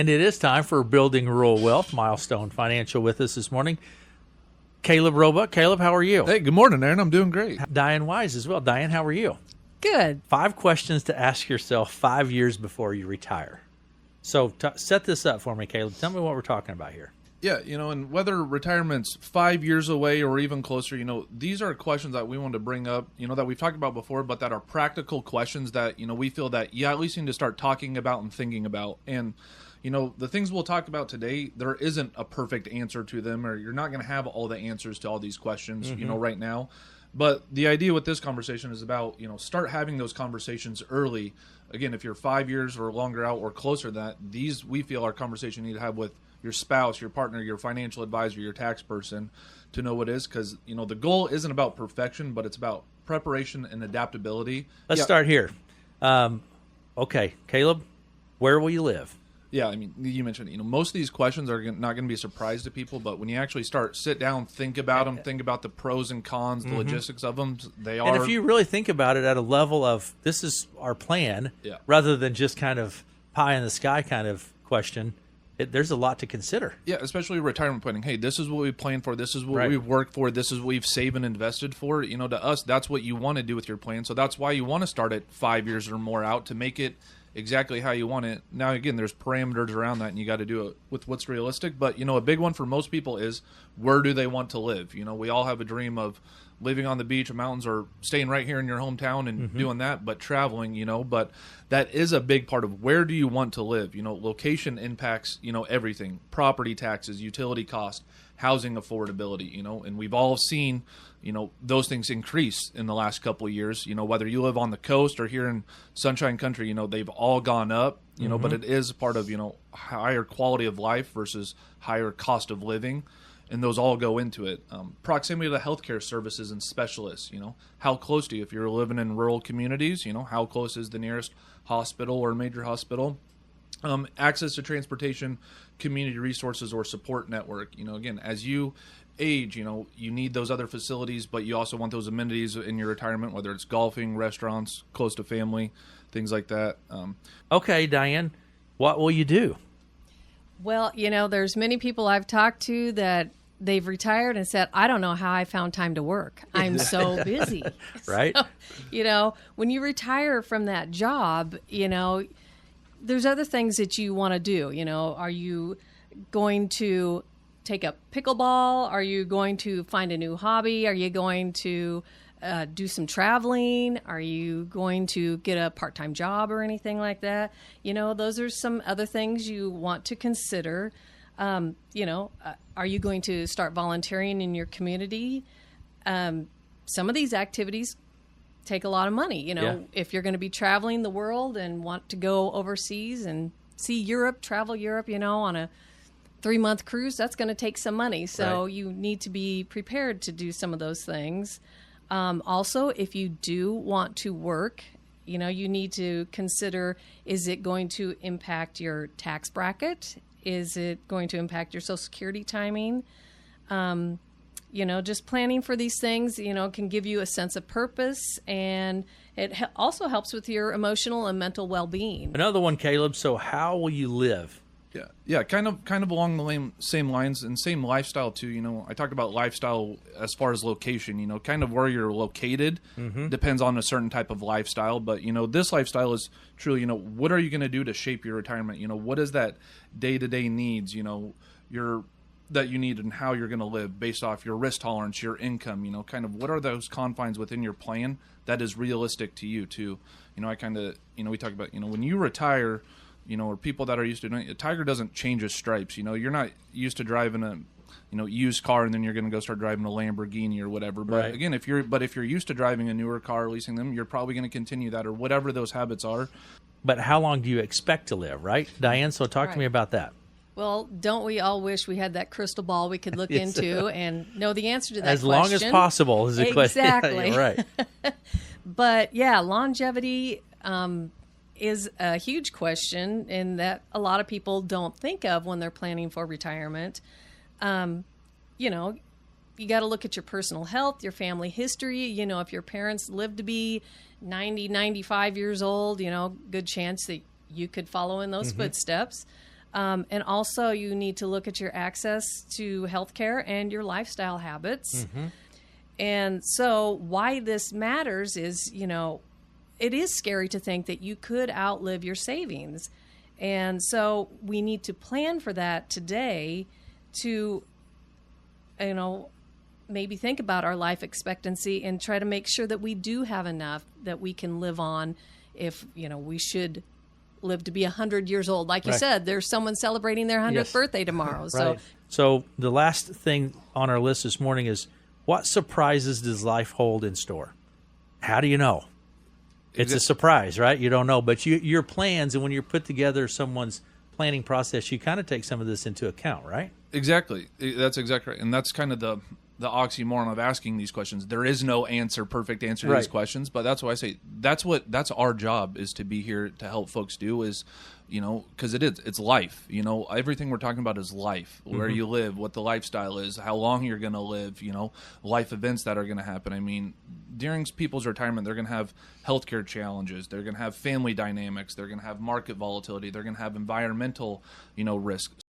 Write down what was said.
And it is time for Building Rural Wealth, Milestone Financial with us this morning. Kaleb Roebuck. Kaleb, how are you? Hey, good morning, Aaron. I'm doing great. Diane Wise as well. Diane, how are you? Good. 5 questions to ask yourself 5 years before you retire. So set this up for me, Kaleb. Tell me what we're talking about here. Yeah, and whether retirement's 5 years away or even closer, these are questions that we want to bring up, that we've talked about before, but that are practical questions that, we feel that you at least need to start talking about and thinking about. And, the things we'll talk about today, there isn't a perfect answer to them, or you're not going to have all the answers to all these questions, right now. But the idea with this conversation is about, start having those conversations early. Again, if you're 5 years or longer out or closer to that, these, we feel, are conversations you need to have with your spouse, your partner, your financial advisor, your tax person to know what it is. Because, the goal isn't about perfection, but it's about preparation and adaptability. Let's start here. Okay, Kaleb, where will you live? Yeah, I mean, you mentioned, most of these questions are not going to be a surprise to people, but when you actually sit down, think about them, think about the pros and cons, the logistics of them, they are. And if you really think about it at a level of this is our plan, rather than just kind of pie in the sky kind of question, there's a lot to consider. Yeah, especially retirement planning. Hey, this is what we plan for. This is what we've worked for. This is what we've saved and invested for. To us, that's what you want to do with your plan. So that's why you want to start at 5 years or more out to make it exactly how you want it. Now, again, there's parameters around that, and you got to do it with what's realistic. But, a big one for most people is where do they want to live? We all have a dream of living on the beach or mountains or staying right here in your hometown and doing that, but traveling, but that is a big part of where do you want to live? Location impacts, everything, property taxes, utility cost, housing affordability, and we've all seen, those things increase in the last couple of years, whether you live on the coast or here in Sunshine Country, they've all gone up, but it is part of, higher quality of life versus higher cost of living. And those all go into it. Proximity to healthcare services and specialists, how close to you? If you're living in rural communities, how close is the nearest hospital or major hospital? Access to transportation, community resources, or support network. Again, as you age, you need those other facilities, but you also want those amenities in your retirement, whether it's golfing, restaurants, close to family, things like that. Okay, Diane, what will you do? Well, there's many people I've talked to that they've retired and said, I don't know how I found time to work. I'm so busy. Right. So, when you retire from that job, there's other things that you want to do. Are you going to take up pickleball? Are you going to find a new hobby? Are you going to do some traveling? Are you going to get a part-time job or anything like that? Those are some other things you want to consider. Are you going to start volunteering in your community? Some of these activities take a lot of money. If you're going to be traveling the world and want to go overseas and see Europe, travel Europe, on a 3-month cruise, that's going to take some money. So you need to be prepared to do some of those things. Also, if you do want to work, you need to consider, is it going to impact your tax bracket? Is it going to impact your Social Security timing? Just planning for these things, can give you a sense of purpose, and it also helps with your emotional and mental well-being. Another one, Kaleb. So how will you live? Yeah, kind of along the same lines and same lifestyle too. I talked about lifestyle as far as location. Kind of where you're located depends on a certain type of lifestyle. But this lifestyle is truly, what are you going to do to shape your retirement? What is that day-to-day needs? That you need and how you're going to live based off your risk tolerance, your income. Kind of what are those confines within your plan that is realistic to you too. I kind of we talk about when you retire. Or people that are used to doing it, a Tiger doesn't change his stripes. You're not used to driving a, used car and then you're going to go start driving a Lamborghini or whatever. But again, if you're used to driving a newer car, leasing them, you're probably going to continue that or whatever those habits are. But how long do you expect to live, right? Diane, so talk to me about that. Well, don't we all wish we had that crystal ball we could look into and know the answer to that as question? As long as possible is the question. Exactly. Right. But yeah, longevity is a huge question, and that a lot of people don't think of when they're planning for retirement. You got to look at your personal health, your family history. If your parents lived to be 90, 95 years old, good chance that you could follow in those footsteps. And also you need to look at your access to healthcare and your lifestyle habits. And so why this matters is, it is scary to think that you could outlive your savings. And so we need to plan for that today to, maybe think about our life expectancy and try to make sure that we do have enough that we can live on if, we should live to be 100 years old. Like you said, there's someone celebrating their 100th birthday tomorrow. So the last thing on our list this morning is, what surprises does life hold in store? How do you know? It's a surprise, right? You don't know. But your plans, and when you put together someone's planning process, you kind of take some of this into account, right? Exactly. That's exactly right. And that's kind of the oxymoron of asking these questions. There is no perfect answer to these questions, but that's why I say that's our job, is to be here to help folks do, is, because it's life. Everything we're talking about is life, where you live, what the lifestyle is, how long you're going to live, life events that are going to happen. I mean, during people's retirement, they're going to have healthcare challenges. They're going to have family dynamics. They're going to have market volatility. They're going to have environmental, risks.